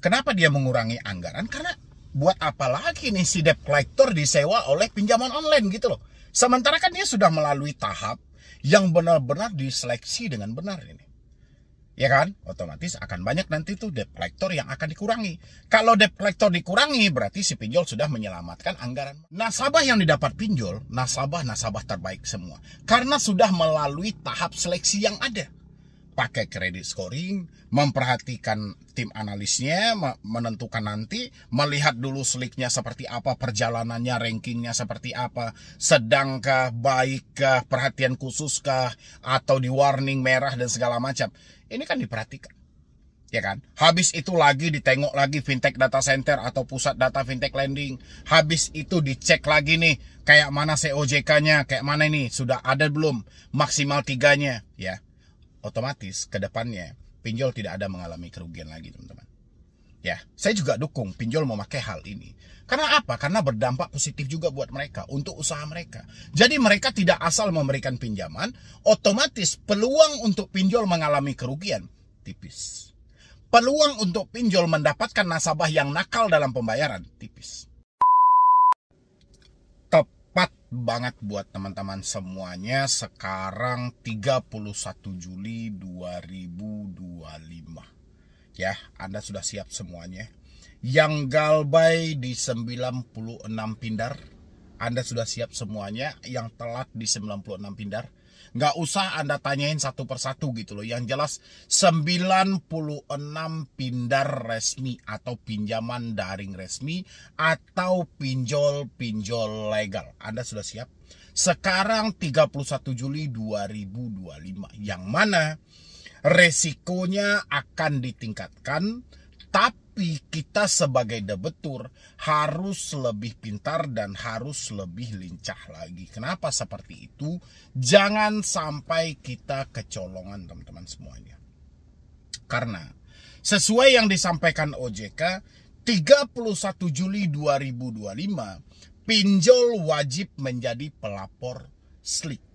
Kenapa dia mengurangi anggaran? Karena buat apa lagi nih si debt collector disewa oleh pinjaman online gitu loh. Sementara kan dia sudah melalui tahap yang benar-benar diseleksi dengan benar ini. Ya kan? Otomatis akan banyak nanti tuh debt collector yang akan dikurangi. Kalau debt collector dikurangi, berarti si pinjol sudah menyelamatkan anggaran. Nasabah yang didapat pinjol, nasabah terbaik semua. Karena sudah melalui tahap seleksi yang ada. Pakai credit scoring, memperhatikan tim analisnya, menentukan nanti, melihat dulu seliknya seperti apa, perjalanannya, rankingnya seperti apa, sedangkah, baikkah, perhatian khususkah, atau di warning merah dan segala macam. Ini kan diperhatikan, ya kan? Habis itu lagi ditengok lagi fintech data center atau pusat data fintech lending. Habis itu dicek lagi nih, kayak mana COJK-nya, kayak mana ini, sudah ada belum maksimal 3-nya, ya. Otomatis ke depannya pinjol tidak ada mengalami kerugian lagi, teman-teman. Ya, saya juga dukung pinjol memakai hal ini. Karena apa? Karena berdampak positif juga buat mereka, untuk usaha mereka. Jadi mereka tidak asal memberikan pinjaman, otomatis peluang untuk pinjol mengalami kerugian tipis. Peluang untuk pinjol mendapatkan nasabah yang nakal dalam pembayaran tipis. Tepat banget buat teman-teman semuanya sekarang 31 Juli 2025. Ya, Anda sudah siap semuanya. Yang galbay di 96 pindar, Anda sudah siap semuanya. Yang telat di 96 pindar, nggak usah Anda tanyain satu persatu gitu loh. Yang jelas 96 pindar resmi atau pinjaman daring resmi atau pinjol-pinjol legal. Anda sudah siap. Sekarang 31 Juli 2025. Yang mana resikonya akan ditingkatkan, tapi kita sebagai debetur harus lebih pintar dan harus lebih lincah lagi. Kenapa seperti itu? Jangan sampai kita kecolongan, teman-teman semuanya. Karena sesuai yang disampaikan OJK, 31 Juli 2025, pinjol wajib menjadi pelapor SLIK.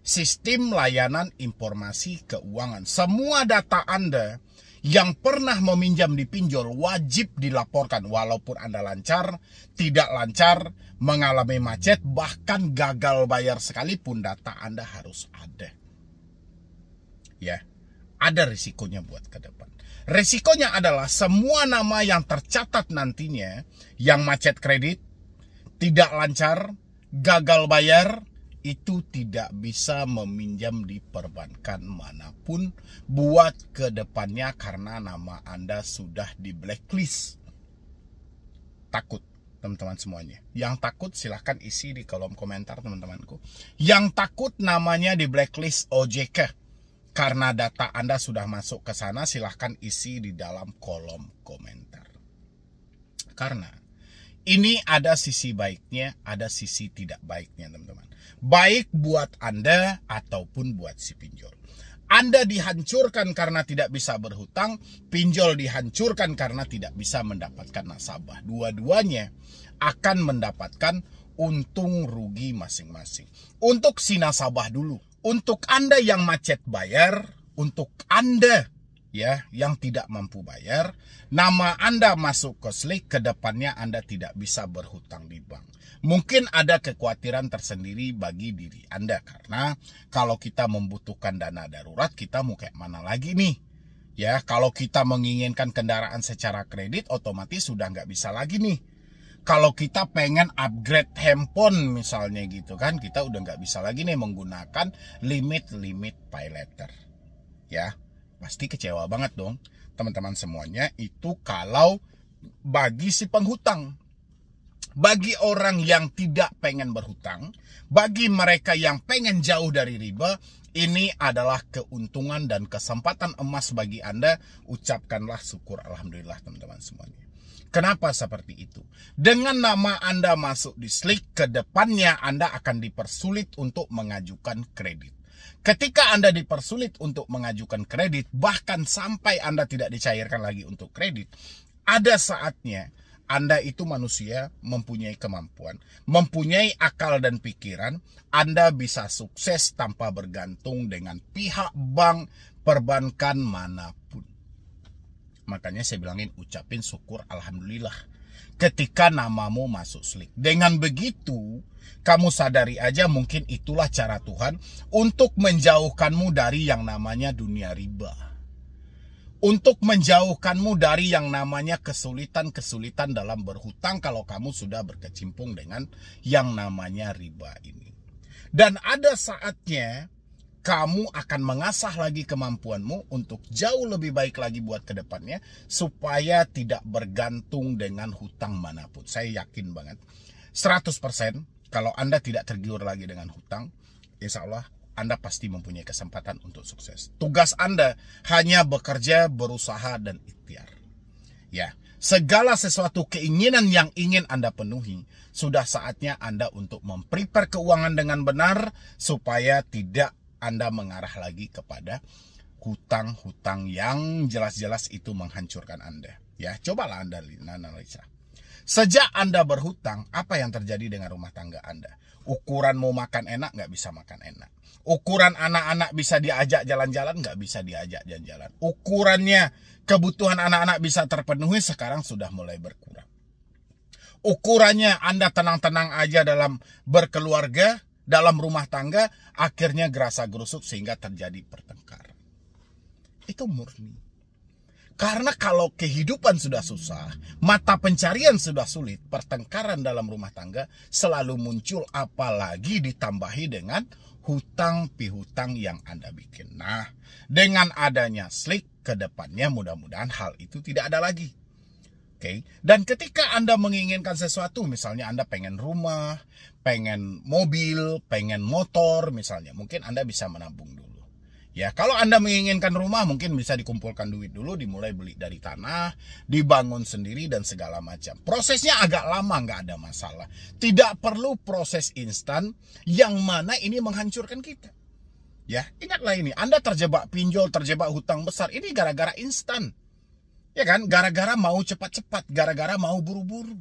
Sistem Layanan Informasi Keuangan. Semua data Anda yang pernah meminjam di pinjol wajib dilaporkan, walaupun Anda lancar, tidak lancar, mengalami macet, bahkan gagal bayar sekalipun, data Anda harus ada. Ya, ada risikonya buat ke depan. Risikonya adalah semua nama yang tercatat nantinya, yang macet kredit, tidak lancar, gagal bayar, itu tidak bisa meminjam di perbankan manapun buat ke depannya karena nama Anda sudah di blacklist. Takut, teman-teman semuanya. Yang takut silahkan isi di kolom komentar, teman-temanku. Yang takut namanya di blacklist OJK karena data Anda sudah masuk ke sana, silahkan isi di dalam kolom komentar. Karena ini ada sisi baiknya, ada sisi tidak baiknya, teman-teman. Baik buat Anda ataupun buat si pinjol. Anda dihancurkan karena tidak bisa berhutang, pinjol dihancurkan karena tidak bisa mendapatkan nasabah. Dua-duanya akan mendapatkan untung rugi masing-masing. Untuk si nasabah dulu, untuk Anda yang macet bayar, untuk Anda ya yang tidak mampu bayar, nama Anda masuk ke SLIK, ke depannya Anda tidak bisa berhutang di bank. Mungkin ada kekhawatiran tersendiri bagi diri Anda, karena kalau kita membutuhkan dana darurat, kita mau kayak mana lagi nih? Ya, kalau kita menginginkan kendaraan secara kredit, otomatis sudah nggak bisa lagi nih. Kalau kita pengen upgrade handphone misalnya gitu kan, kita udah nggak bisa lagi nih menggunakan limit pay letter. Ya, pasti kecewa banget dong teman-teman semuanya. Itu kalau bagi si penghutang. Bagi orang yang tidak pengen berhutang, bagi mereka yang pengen jauh dari riba, ini adalah keuntungan dan kesempatan emas bagi Anda. Ucapkanlah syukur alhamdulillah, teman-teman semuanya. Kenapa seperti itu? Dengan nama Anda masuk di SLIK, ke depannya Anda akan dipersulit untuk mengajukan kredit. Ketika Anda dipersulit untuk mengajukan kredit, bahkan sampai Anda tidak dicairkan lagi untuk kredit, ada saatnya Anda itu manusia, mempunyai kemampuan, mempunyai akal dan pikiran, Anda bisa sukses tanpa bergantung dengan pihak bank perbankan manapun. Makanya saya bilangin, ucapin syukur alhamdulillah ketika namamu masuk Slick. Dengan begitu, kamu sadari aja mungkin itulah cara Tuhan untuk menjauhkanmu dari yang namanya dunia riba. Untuk menjauhkanmu dari yang namanya kesulitan-kesulitan dalam berhutang kalau kamu sudah berkecimpung dengan yang namanya riba ini. Dan ada saatnya kamu akan mengasah lagi kemampuanmu untuk jauh lebih baik lagi buat kedepannya, supaya tidak bergantung dengan hutang manapun. Saya yakin banget 100% kalau Anda tidak tergiur lagi dengan hutang, insya Allah Anda pasti mempunyai kesempatan untuk sukses. Tugas Anda hanya bekerja, berusaha, dan ikhtiar. Ya, segala sesuatu keinginan yang ingin Anda penuhi, sudah saatnya Anda untuk memprepare keuangan dengan benar, supaya tidak Anda mengarah lagi kepada hutang-hutang yang jelas-jelas itu menghancurkan Anda. Ya, cobalah Anda analisa. Sejak Anda berhutang, apa yang terjadi dengan rumah tangga Anda? Ukuranmu makan enak, nggak bisa makan enak. Ukuran anak-anak bisa diajak jalan-jalan, nggak bisa diajak jalan-jalan. Ukurannya kebutuhan anak-anak bisa terpenuhi, sekarang sudah mulai berkurang. Ukurannya Anda tenang-tenang aja dalam berkeluarga, dalam rumah tangga, akhirnya gerasa gerusuk sehingga terjadi pertengkaran. Itu murni. Karena kalau kehidupan sudah susah, mata pencarian sudah sulit, pertengkaran dalam rumah tangga selalu muncul, apalagi ditambahi dengan hutang pihutang yang Anda bikin. Nah, dengan adanya Slick ke depannya mudah-mudahan hal itu tidak ada lagi. Oke. Dan ketika Anda menginginkan sesuatu, misalnya Anda pengen rumah, pengen mobil, pengen motor misalnya, mungkin Anda bisa menabung dulu. Ya, kalau Anda menginginkan rumah, mungkin bisa dikumpulkan duit dulu, dimulai beli dari tanah, dibangun sendiri dan segala macam. Prosesnya agak lama, nggak ada masalah. Tidak perlu proses instan yang mana ini menghancurkan kita. Ya, ingatlah ini, Anda terjebak pinjol, terjebak hutang besar, ini gara-gara instan. Ya kan, gara-gara mau cepat-cepat, gara-gara mau buru-buru.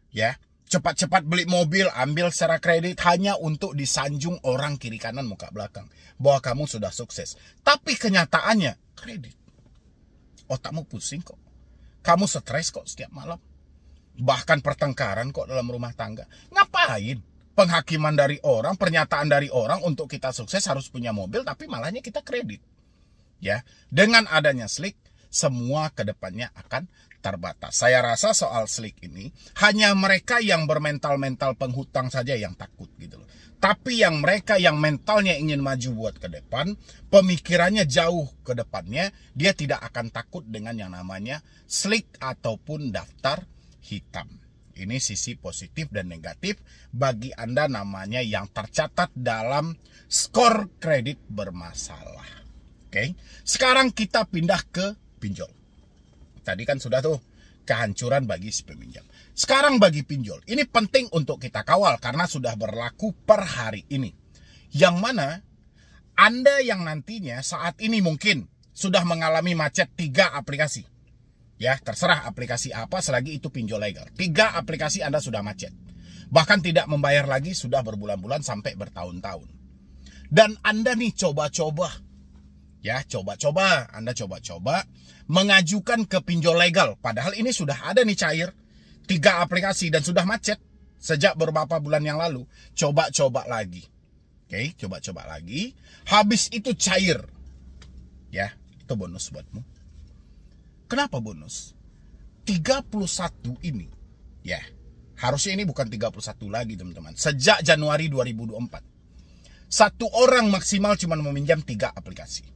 Ya, cepat-cepat beli mobil, ambil secara kredit hanya untuk disanjung orang kiri kanan muka belakang bahwa kamu sudah sukses. Tapi kenyataannya kredit. Otakmu pusing kok. Kamu stres kok setiap malam. Bahkan pertengkaran kok dalam rumah tangga. Ngapain? Penghakiman dari orang, pernyataan dari orang untuk kita sukses harus punya mobil, tapi malahnya kita kredit. Ya, dengan adanya Slick, semua kedepannya akan terbatas. Saya rasa soal Slick ini hanya mereka yang bermental-mental penghutang saja yang takut gitu loh. Tapi yang mereka yang mentalnya ingin maju buat ke depan, pemikirannya jauh ke depannya, dia tidak akan takut dengan yang namanya Slick ataupun daftar hitam. Ini sisi positif dan negatif bagi Anda namanya yang tercatat dalam skor kredit bermasalah. Oke. Sekarang kita pindah ke pinjol. Tadi kan sudah tuh kehancuran bagi si peminjam. Sekarang bagi pinjol, ini penting untuk kita kawal karena sudah berlaku per hari ini. Yang mana Anda yang nantinya saat ini mungkin sudah mengalami macet 3 aplikasi. Ya, terserah aplikasi apa selagi itu pinjol legal. 3 aplikasi Anda sudah macet. Bahkan tidak membayar lagi sudah berbulan-bulan sampai bertahun-tahun. Dan Anda nih coba-coba. Ya, coba-coba, Anda coba-coba mengajukan ke pinjol legal. Padahal ini sudah ada nih cair 3 aplikasi dan sudah macet sejak beberapa bulan yang lalu. Coba-coba lagi. Oke, coba-coba lagi. Habis itu cair. Ya, itu bonus buatmu. Kenapa bonus? 31 ini. Ya, harusnya ini bukan 31 lagi teman-teman. Sejak Januari 2024. Satu orang maksimal cuma meminjam 3 aplikasi.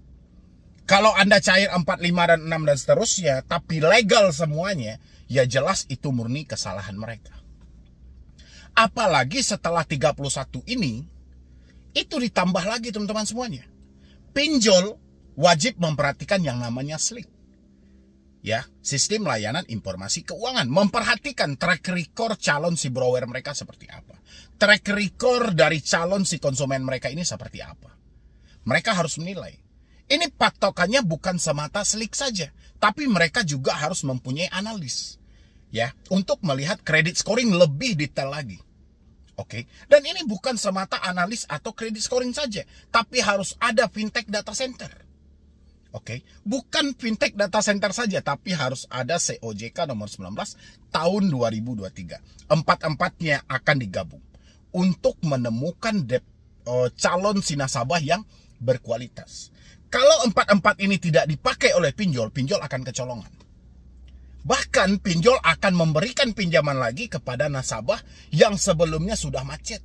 Kalau Anda cair 4, 5, dan 6 dan seterusnya, tapi legal semuanya, ya jelas itu murni kesalahan mereka. Apalagi setelah 31 ini, itu ditambah lagi teman-teman semuanya. Pinjol wajib memperhatikan yang namanya Slick. Ya, sistem layanan informasi keuangan. Memperhatikan track record calon si borrower mereka seperti apa. Track record dari calon si konsumen mereka ini seperti apa. Mereka harus menilai. Ini patokannya bukan semata Slick saja, tapi mereka juga harus mempunyai analis, ya, untuk melihat kredit scoring lebih detail lagi. Oke, dan ini bukan semata analis atau kredit scoring saja, tapi harus ada fintech data center. Oke, bukan fintech data center saja, tapi harus ada COJK nomor 19 tahun 2023. Empat-empatnya akan digabung untuk menemukan calon si nasabah yang berkualitas. Kalau empat-empat ini tidak dipakai oleh pinjol, pinjol akan kecolongan. Bahkan pinjol akan memberikan pinjaman lagi kepada nasabah yang sebelumnya sudah macet,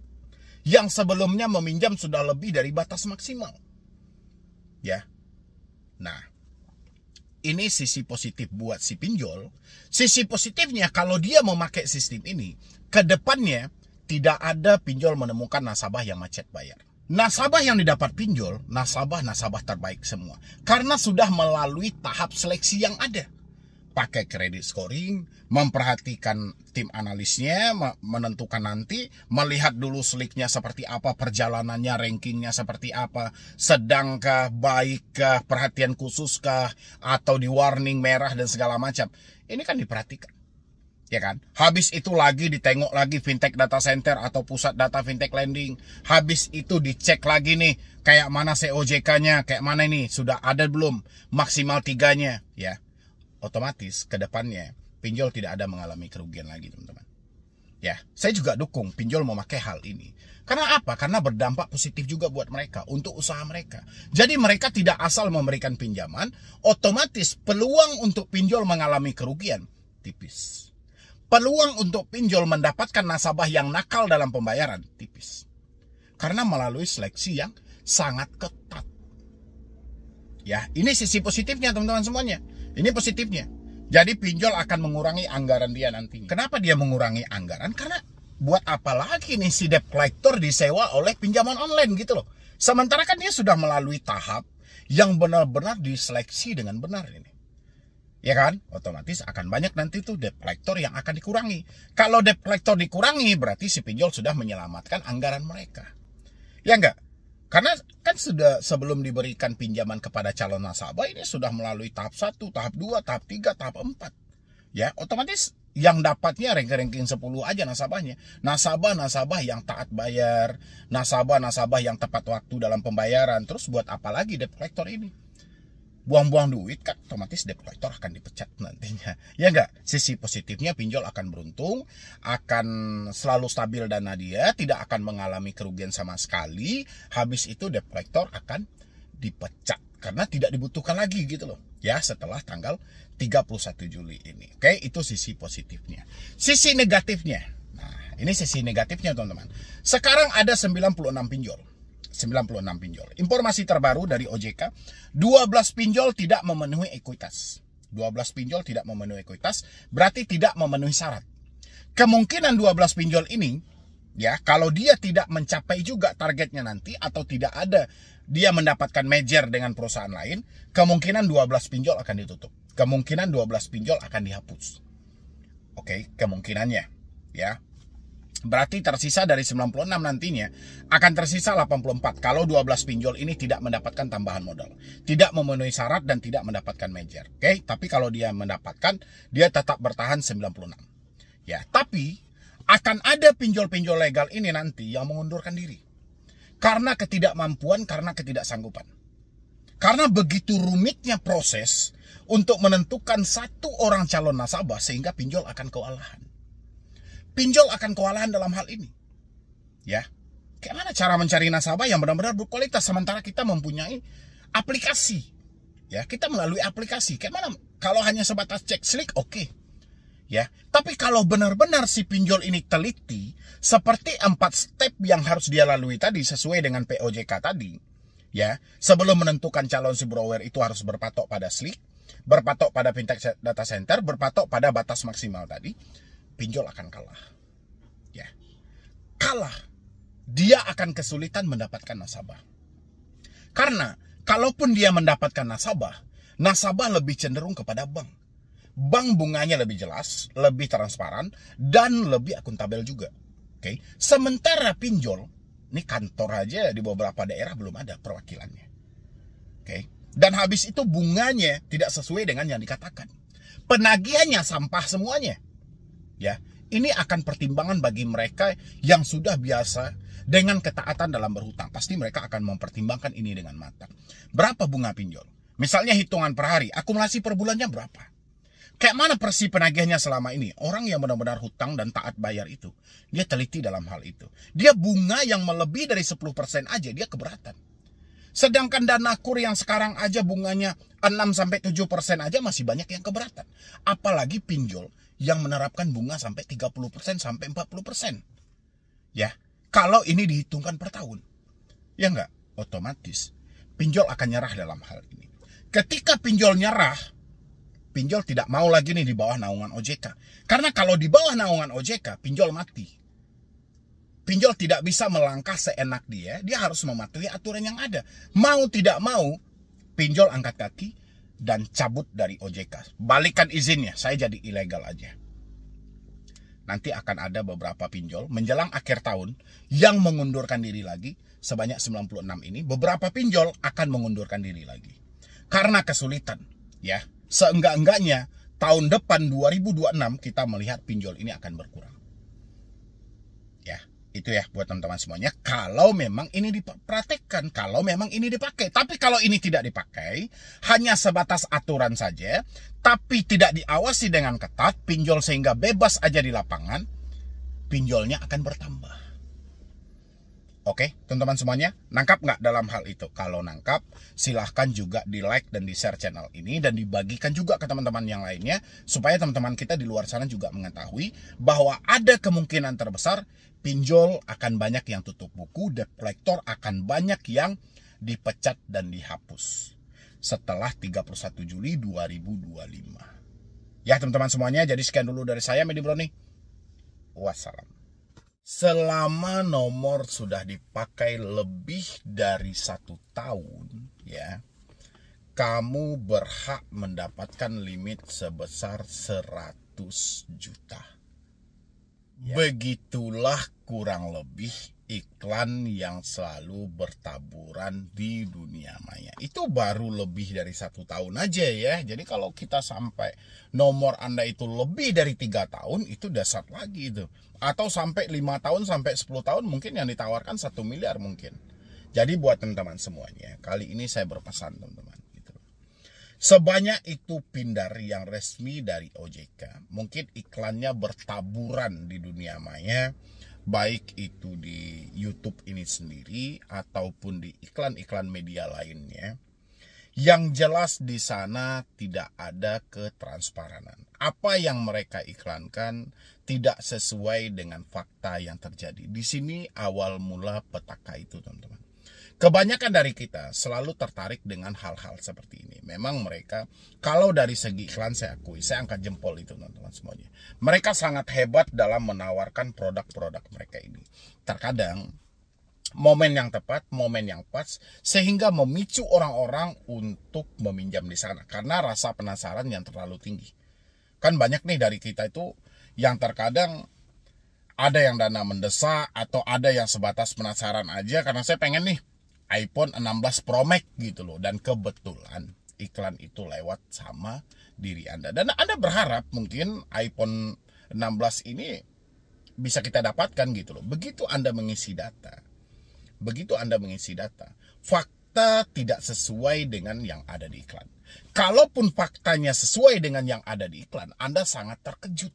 yang sebelumnya meminjam sudah lebih dari batas maksimal. Ya. Nah, ini sisi positif buat si pinjol. Sisi positifnya kalau dia memakai sistem ini, ke depannya tidak ada pinjol menemukan nasabah yang macet bayar. Nasabah yang didapat pinjol, nasabah-nasabah terbaik semua. Karena sudah melalui tahap seleksi yang ada. Pakai kredit scoring, memperhatikan tim analisnya, menentukan nanti, melihat dulu slicknya seperti apa, perjalanannya, rankingnya seperti apa, sedangkah, baikkah, perhatian khususkah, atau di warning merah dan segala macam. Ini kan diperhatikan, ya kan? Habis itu lagi ditengok lagi fintech data center atau pusat data fintech lending. Habis itu dicek lagi nih, kayak mana COJK-nya, kayak mana ini, sudah ada belum, maksimal 3-nya, ya. Otomatis ke depannya pinjol tidak ada mengalami kerugian lagi, teman-teman. Ya, saya juga dukung pinjol memakai hal ini. Karena apa? Karena berdampak positif juga buat mereka, untuk usaha mereka. Jadi mereka tidak asal memberikan pinjaman, otomatis peluang untuk pinjol mengalami kerugian tipis. Peluang untuk pinjol mendapatkan nasabah yang nakal dalam pembayaran tipis. Karena melalui seleksi yang sangat ketat. Ya, ini sisi positifnya, teman-teman semuanya. Ini positifnya. Jadi pinjol akan mengurangi anggaran dia nantinya. Kenapa dia mengurangi anggaran? Karena buat apa lagi nih si debt collector disewa oleh pinjaman online gitu loh. Sementara kan dia sudah melalui tahap yang benar-benar diseleksi dengan benar ini. Ya kan? Otomatis akan banyak nanti tuh debt collector yang akan dikurangi. Kalau debt collector dikurangi berarti si pinjol sudah menyelamatkan anggaran mereka. Ya enggak? Karena kan sudah sebelum diberikan pinjaman kepada calon nasabah ini sudah melalui tahap 1, tahap 2, tahap 3, tahap 4. Ya, otomatis yang dapatnya ranking 10 aja nasabahnya. Nasabah-nasabah yang taat bayar, nasabah-nasabah yang tepat waktu dalam pembayaran. Terus buat apa lagi debt collector ini? Buang-buang duit kan otomatis debt collector akan dipecat nantinya. Ya enggak? Sisi positifnya pinjol akan beruntung, akan selalu stabil dana dia, tidak akan mengalami kerugian sama sekali. Habis itu debt collector akan dipecat karena tidak dibutuhkan lagi gitu loh. Ya, setelah tanggal 31 Juli ini. Oke, itu sisi positifnya. Sisi negatifnya. Nah, ini sisi negatifnya, teman-teman. Sekarang ada 96 pinjol. 96 pinjol. Informasi terbaru dari OJK, 12 pinjol tidak memenuhi ekuitas. 12 pinjol tidak memenuhi ekuitas, berarti tidak memenuhi syarat. Kemungkinan 12 pinjol ini, ya, kalau dia tidak mencapai juga targetnya nanti, atau tidak ada dia mendapatkan merger dengan perusahaan lain, kemungkinan 12 pinjol akan ditutup. Kemungkinan 12 pinjol akan dihapus. Oke, kemungkinannya, ya. Berarti tersisa dari 96 nantinya akan tersisa 84 kalau 12 pinjol ini tidak mendapatkan tambahan modal, tidak memenuhi syarat dan tidak mendapatkan merger. Oke, tapi kalau dia mendapatkan, dia tetap bertahan 96. Ya, tapi akan ada pinjol-pinjol legal ini nanti yang mengundurkan diri. Karena ketidakmampuan, karena ketidaksanggupan. Karena begitu rumitnya proses untuk menentukan satu orang calon nasabah sehingga pinjol akan kewalahan. Pinjol akan kewalahan dalam hal ini. Ya. Kayak mana cara mencari nasabah yang benar-benar berkualitas sementara kita mempunyai aplikasi. Ya, kita melalui aplikasi. Kayak mana kalau hanya sebatas cek slick, oke. Ya. Tapi kalau benar-benar si pinjol ini teliti seperti 4 step yang harus dia lalui tadi sesuai dengan POJK tadi. Ya, sebelum menentukan calon si borrower itu harus berpatok pada slick, berpatok pada fintech data center, berpatok pada batas maksimal tadi. Pinjol akan kalah. Ya. Kalah. Dia akan kesulitan mendapatkan nasabah. Karena kalaupun dia mendapatkan nasabah, nasabah lebih cenderung kepada bank. Bank bunganya lebih jelas, lebih transparan, dan lebih akuntabel juga. Oke. Sementara pinjol, ini kantor aja di beberapa daerah belum ada perwakilannya. Oke. Dan habis itu bunganya tidak sesuai dengan yang dikatakan. Penagihannya sampah semuanya. Ya, ini akan pertimbangan bagi mereka yang sudah biasa dengan ketaatan dalam berhutang. Pasti mereka akan mempertimbangkan ini dengan matang. Berapa bunga pinjol? Misalnya hitungan per hari, akumulasi per bulannya berapa? Kayak mana persi penagihnya selama ini? Orang yang benar-benar hutang dan taat bayar itu, dia teliti dalam hal itu. Dia bunga yang melebihi dari 10% aja, dia keberatan. Sedangkan dana kur yang sekarang aja bunganya 6-7% aja masih banyak yang keberatan. Apalagi pinjol yang menerapkan bunga sampai 30% sampai 40%. Ya, kalau ini dihitungkan per tahun. Ya enggak, otomatis pinjol akan nyerah dalam hal ini. Ketika pinjol nyerah, pinjol tidak mau lagi nih di bawah naungan OJK. Karena kalau di bawah naungan OJK, pinjol mati. Pinjol tidak bisa melangkah seenak dia harus mematuhi aturan yang ada. Mau tidak mau, pinjol angkat kaki dan cabut dari OJK. Balikan izinnya, saya jadi ilegal aja. Nanti akan ada beberapa pinjol menjelang akhir tahun yang mengundurkan diri lagi. Sebanyak 96 ini, beberapa pinjol akan mengundurkan diri lagi. Karena kesulitan, ya. Seenggak-enggaknya tahun depan 2026 kita melihat pinjol ini akan berkurang. Ya, itu ya buat teman-teman semuanya. Kalau memang ini dipraktekkan, kalau memang ini dipakai. Tapi kalau ini tidak dipakai, hanya sebatas aturan saja, tapi tidak diawasi dengan ketat, pinjol sehingga bebas aja di lapangan, pinjolnya akan bertambah. Oke, teman-teman semuanya, nangkap nggak dalam hal itu? Kalau nangkap, silahkan juga di like dan di share channel ini dan dibagikan juga ke teman-teman yang lainnya supaya teman-teman kita di luar sana juga mengetahui bahwa ada kemungkinan terbesar pinjol akan banyak yang tutup buku, debt collector akan banyak yang dipecat dan dihapus setelah 31 Juli 2025. Ya teman-teman semuanya, jadi sekian dulu dari saya, Medi Brownie. Wassalam. Selama nomor sudah dipakai lebih dari 1 tahun, ya, kamu berhak mendapatkan limit sebesar 100 juta. Ya. Begitulah kurang lebih iklan yang selalu bertaburan di dunia maya. Itu baru lebih dari 1 tahun aja ya. Jadi kalau kita sampai nomor Anda itu lebih dari 3 tahun, itu dasar lagi itu. Atau sampai 5 tahun, sampai 10 tahun mungkin yang ditawarkan 1 miliar mungkin. Jadi buat teman-teman semuanya, kali ini saya berpesan teman-teman. Gitu. Sebanyak itu pindar yang resmi dari OJK. Mungkin iklannya bertaburan di dunia maya. Baik itu di YouTube ini sendiri ataupun di iklan-iklan media lainnya. Yang jelas di sana tidak ada ketransparanan. Apa yang mereka iklankan tidak sesuai dengan fakta yang terjadi. Di sini awal mula petaka itu, teman-teman. Kebanyakan dari kita selalu tertarik dengan hal-hal seperti ini. Memang mereka, kalau dari segi iklan saya akui, saya angkat jempol itu teman-teman semuanya. Mereka sangat hebat dalam menawarkan produk-produk mereka ini. Terkadang, momen yang tepat, momen yang pas, sehingga memicu orang-orang untuk meminjam di sana. Karena rasa penasaran yang terlalu tinggi. Kan banyak nih dari kita itu yang terkadang ada yang dana mendesak atau ada yang sebatas penasaran aja karena saya pengen nih iPhone 16 Pro Max gitu loh. Dan kebetulan iklan itu lewat sama diri Anda. Dan Anda berharap mungkin iPhone 16 ini bisa kita dapatkan gitu loh. Begitu Anda mengisi data. Fakta tidak sesuai dengan yang ada di iklan. Kalaupun faktanya sesuai dengan yang ada di iklan, Anda sangat terkejut.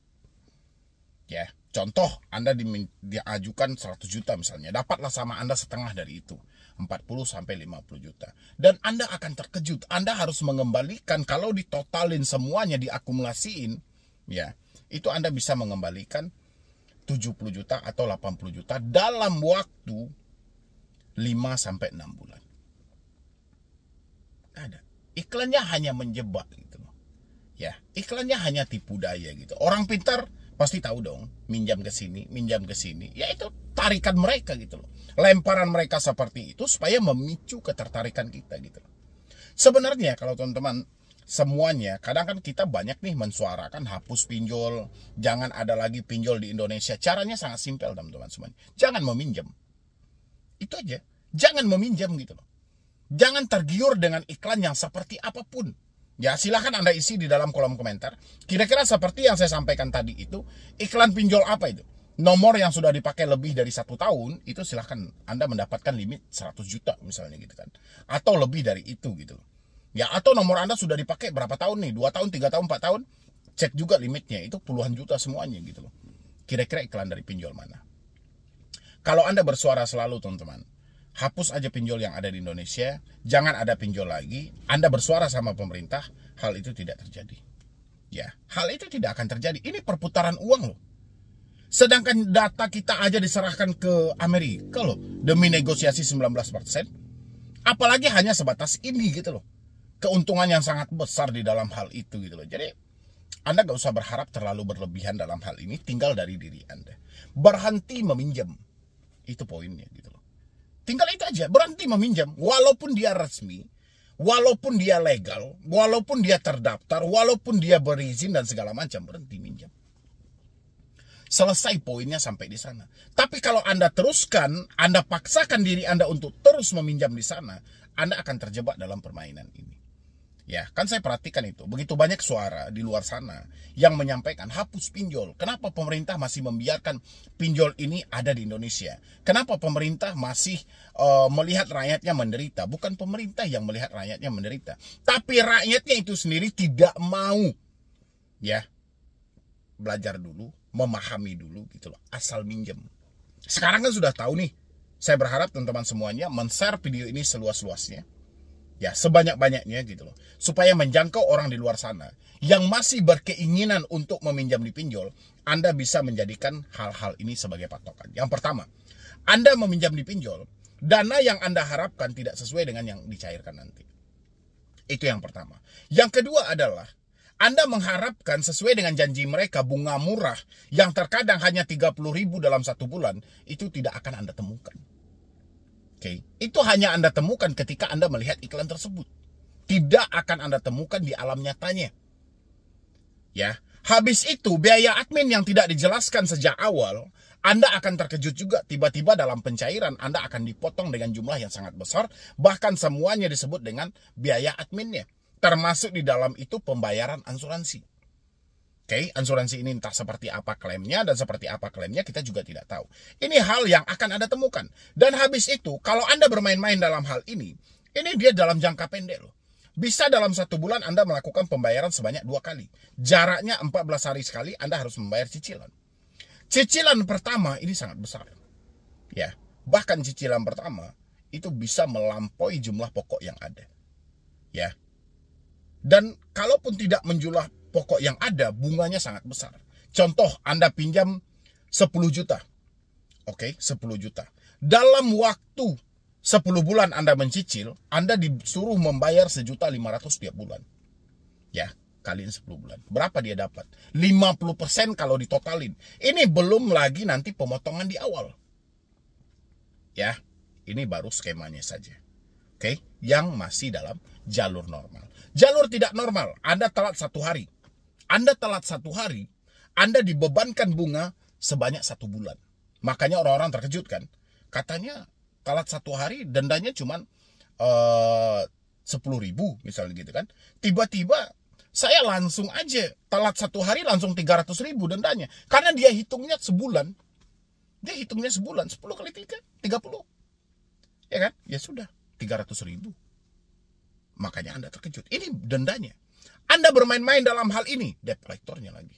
Ya, contoh Anda diajukan 100 juta misalnya, dapatlah sama Anda setengah dari itu, 40-50 juta. Dan Anda akan terkejut, Anda harus mengembalikan, kalau ditotalin semuanya, diakumulasiin, ya, itu Anda bisa mengembalikan 70 juta atau 80 juta dalam waktu 5-6 bulan. Ada. Iklannya hanya menjebak gitu loh. Ya, iklannya hanya tipu daya gitu. Orang pintar pasti tahu dong, minjam ke sini. Ya itu tarikan mereka gitu loh. Lemparan mereka seperti itu supaya memicu ketertarikan kita gitu loh. Sebenarnya kalau teman-teman semuanya, kadang kan kita banyak nih mensuarakan hapus pinjol, jangan ada lagi pinjol di Indonesia. Caranya sangat simpel teman-teman semuanya. Jangan meminjam. Itu aja. Jangan meminjam gitu loh. Jangan tergiur dengan iklan yang seperti apapun. Ya silahkan Anda isi di dalam kolom komentar. Kira-kira seperti yang saya sampaikan tadi itu, iklan pinjol apa itu? Nomor yang sudah dipakai lebih dari 1 tahun, itu silahkan Anda mendapatkan limit 100 juta misalnya gitu kan. Atau lebih dari itu gitu. Ya, atau nomor Anda sudah dipakai berapa tahun nih? 2 tahun, 3 tahun, 4 tahun. Cek juga limitnya, itu puluhan juta semuanya gitu loh. Kira-kira iklan dari pinjol mana? Kalau Anda bersuara selalu teman-teman, hapus aja pinjol yang ada di Indonesia, jangan ada pinjol lagi. Anda bersuara sama pemerintah, hal itu tidak terjadi. Ya, hal itu tidak akan terjadi. Ini perputaran uang loh. Sedangkan data kita aja diserahkan ke Amerika loh, demi negosiasi 19%. Apalagi hanya sebatas ini gitu loh. Keuntungan yang sangat besar di dalam hal itu gitu loh. Jadi Anda gak usah berharap terlalu berlebihan dalam hal ini, tinggal dari diri Anda. Berhenti meminjam. Itu poinnya gitu loh. Tinggal itu aja, berhenti meminjam. Walaupun dia resmi, walaupun dia legal, walaupun dia terdaftar, walaupun dia berizin dan segala macam, berhenti minjam. Selesai poinnya sampai di sana. Tapi kalau Anda teruskan, Anda paksakan diri Anda untuk terus meminjam di sana, Anda akan terjebak dalam permainan ini. Ya, kan saya perhatikan itu. Begitu banyak suara di luar sana yang menyampaikan hapus pinjol. Kenapa pemerintah masih membiarkan pinjol ini ada di Indonesia? Kenapa pemerintah masih melihat rakyatnya menderita? Bukan pemerintah yang melihat rakyatnya menderita, tapi rakyatnya itu sendiri tidak mau ya belajar dulu, memahami dulu gitu loh, asal minjem. Sekarang kan sudah tahu nih. Saya berharap teman-teman semuanya men-share video ini seluas-luasnya. Ya, sebanyak-banyaknya gitu loh. Supaya menjangkau orang di luar sana yang masih berkeinginan untuk meminjam di pinjol, Anda bisa menjadikan hal-hal ini sebagai patokan. Yang pertama, Anda meminjam di pinjol, dana yang Anda harapkan tidak sesuai dengan yang dicairkan nanti. Itu yang pertama. Yang kedua adalah, Anda mengharapkan sesuai dengan janji mereka bunga murah yang terkadang hanya 30.000 dalam 1 bulan, itu tidak akan Anda temukan. Oke, itu hanya Anda temukan ketika Anda melihat iklan tersebut. Tidak akan Anda temukan di alam nyatanya. Ya, habis itu biaya admin yang tidak dijelaskan sejak awal, Anda akan terkejut juga tiba-tiba dalam pencairan Anda akan dipotong dengan jumlah yang sangat besar, bahkan semuanya disebut dengan biaya adminnya. Termasuk di dalam itu pembayaran asuransi. Oke, asuransi ini entah seperti apa klaimnya dan seperti apa klaimnya kita juga tidak tahu. Ini hal yang akan Anda temukan. Dan habis itu, kalau Anda bermain-main dalam hal ini dia dalam jangka pendek loh. Bisa dalam 1 bulan Anda melakukan pembayaran sebanyak 2 kali. Jaraknya 14 hari sekali Anda harus membayar cicilan. Cicilan pertama ini sangat besar. Ya, bahkan cicilan pertama itu bisa melampaui jumlah pokok yang ada. Ya. Dan kalaupun tidak menjumlah pokok yang ada, bunganya sangat besar. Contoh, Anda pinjam 10 juta. Oke, 10 juta. Dalam waktu 10 bulan Anda mencicil, Anda disuruh membayar 1.500.000 tiap bulan. Ya, kaliin 10 bulan. Berapa dia dapat? 50% kalau ditotalin. Ini belum lagi nanti pemotongan di awal. Ya, ini baru skemanya saja. Oke, yang masih dalam jalur normal. Jalur tidak normal, Anda telat 1 hari. Anda telat 1 hari, Anda dibebankan bunga sebanyak 1 bulan. Makanya orang-orang terkejut kan. Katanya telat 1 hari dendanya cuma 10.000 misalnya gitu kan. Tiba-tiba saya langsung aja telat 1 hari langsung 300.000 dendanya. Karena dia hitungnya sebulan. Dia hitungnya sebulan, 10 kali 3, 30. Ya kan? Ya sudah, 300.000. Makanya Anda terkejut. Ini dendanya. Anda bermain-main dalam hal ini, debt collector-nya lagi.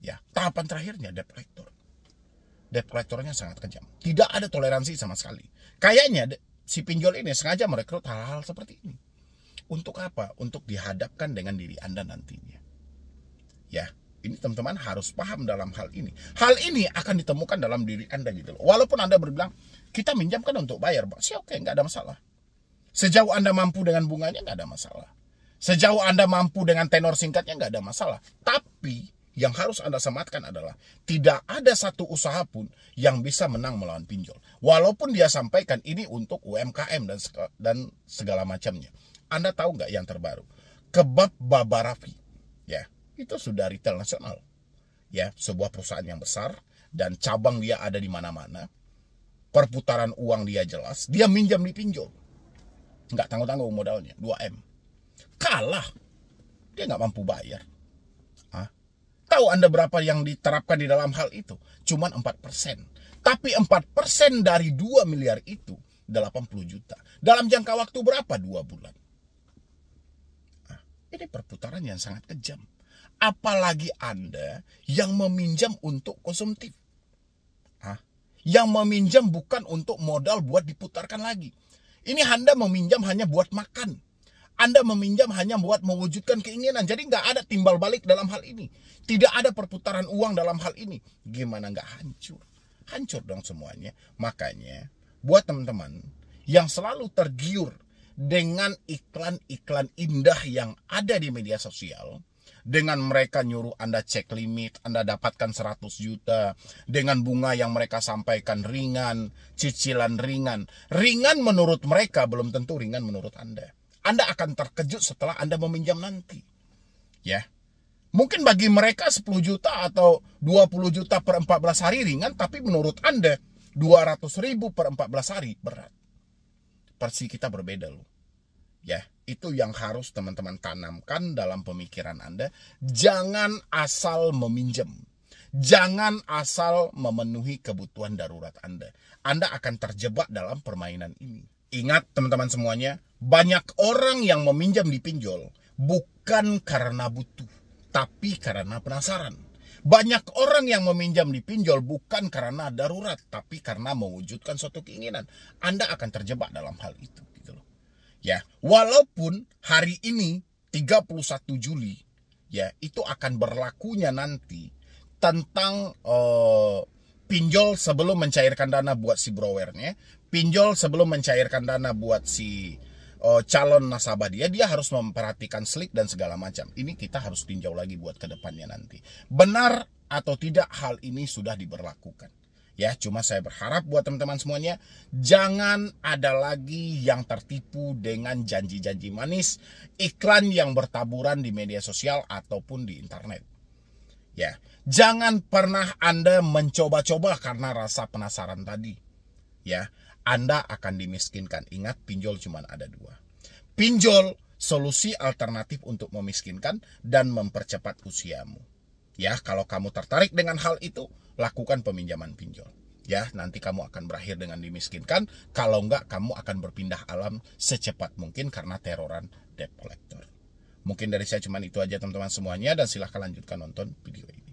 Ya, tahapan terakhirnya debt collector. Debt collector-nya sangat kejam. Tidak ada toleransi sama sekali. Kayaknya si pinjol ini sengaja merekrut hal-hal seperti ini. Untuk apa? Untuk dihadapkan dengan diri Anda nantinya. Ya, ini teman-teman harus paham dalam hal ini. Hal ini akan ditemukan dalam diri Anda gitu loh. Walaupun Anda berbilang, kita minjam kan untuk bayar. Oke, nggak ada masalah. Sejauh Anda mampu dengan bunganya, nggak ada masalah. Sejauh Anda mampu dengan tenor singkatnya, nggak ada masalah. Tapi yang harus Anda sematkan adalah tidak ada satu usaha pun yang bisa menang melawan pinjol. Walaupun dia sampaikan ini untuk UMKM dan segala macamnya. Anda tahu nggak yang terbaru? Kebab Baba Raffi. Ya, itu sudah retail nasional. Ya, sebuah perusahaan yang besar dan cabang dia ada di mana-mana. Perputaran uang dia jelas. Dia minjam di pinjol. Nggak tanggung-tanggung modalnya, 2M. Kalah. Dia nggak mampu bayar. Tahu Anda berapa yang diterapkan di dalam hal itu? Cuman 4%. Tapi 4% dari 2 miliar itu 80 juta. Dalam jangka waktu berapa? 2 bulan. Ini perputaran yang sangat kejam. Apalagi Anda yang meminjam untuk konsumtif. Yang meminjam bukan untuk modal buat diputarkan lagi. Ini Anda meminjam hanya buat makan. Anda meminjam hanya buat mewujudkan keinginan. Jadi nggak ada timbal balik dalam hal ini. Tidak ada perputaran uang dalam hal ini. Gimana nggak hancur? Hancur dong semuanya. Makanya buat teman-teman yang selalu tergiur dengan iklan-iklan indah yang ada di media sosial, dengan mereka nyuruh Anda cek limit, Anda dapatkan 100 juta, dengan bunga yang mereka sampaikan ringan, cicilan ringan. Ringan menurut mereka, belum tentu ringan menurut Anda. Anda akan terkejut setelah Anda meminjam nanti. Ya. Mungkin bagi mereka 10 juta atau 20 juta per 14 hari ringan, tapi menurut Anda 200 ribu per 14 hari berat. Persepsi kita berbeda loh. Ya, itu yang harus teman-teman tanamkan dalam pemikiran Anda. Jangan asal meminjam. Jangan asal memenuhi kebutuhan darurat Anda. Anda akan terjebak dalam permainan ini. Ingat teman-teman semuanya, banyak orang yang meminjam di pinjol bukan karena butuh, tapi karena penasaran. Banyak orang yang meminjam di pinjol bukan karena darurat, tapi karena mewujudkan suatu keinginan. Anda akan terjebak dalam hal itu. Ya, walaupun hari ini 31 Juli ya, itu akan berlakunya nanti tentang pinjol sebelum mencairkan dana buat si browernya, pinjol sebelum mencairkan dana buat si calon nasabah dia harus memperhatikan slik dan segala macam. Ini kita harus tinjau lagi buat kedepannya nanti. Benar atau tidak hal ini sudah diberlakukan. Ya, cuma saya berharap buat teman-teman semuanya, jangan ada lagi yang tertipu dengan janji-janji manis, iklan yang bertaburan di media sosial ataupun di internet. Ya, jangan pernah Anda mencoba-coba karena rasa penasaran tadi. Ya, Anda akan dimiskinkan. Ingat, pinjol cuma ada dua. Pinjol, solusi alternatif untuk memiskinkan dan mempercepat usiamu. Ya, kalau kamu tertarik dengan hal itu, lakukan peminjaman pinjol. Ya, nanti kamu akan berakhir dengan dimiskinkan. Kalau enggak, kamu akan berpindah alam secepat mungkin karena teroran debt collector. Mungkin dari saya cuma itu aja teman-teman semuanya, dan silahkan lanjutkan nonton video ini.